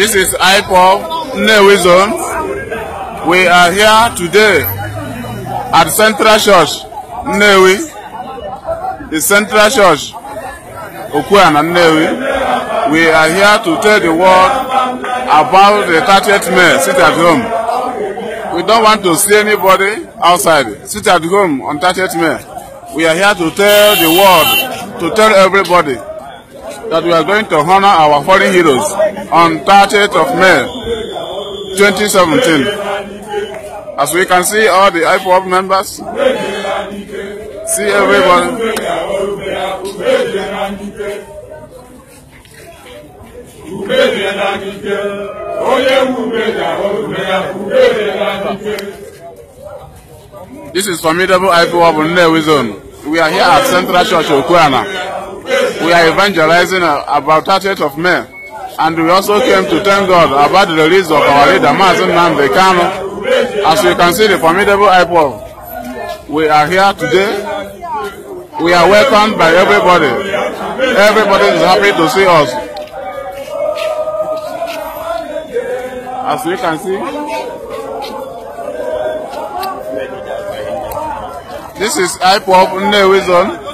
This is IPOB Nnewi zone. We are here today at Central Church Nnewi, the Central Church Chukwuma Nnewi. We are here to tell the world about the 30th May. Sit at home. We don't want to see anybody outside. Sit at home on 30th May. We are here to tell the world, to tell everybody that we are going to honor our fallen heroes on 30th of May 2017. As we can see all the IPOB members, see everybody. This is formidable IPOB Nnewi zone. We are here at Central Church Chukwuma. We are evangelizing about 30th of May, and we also came to thank God about the release of our leader, Nwachineke. As you can see, the formidable IPOB. We are here today. We are welcomed by everybody. Everybody is happy to see us. As you can see, this is IPOB Nnewi zone.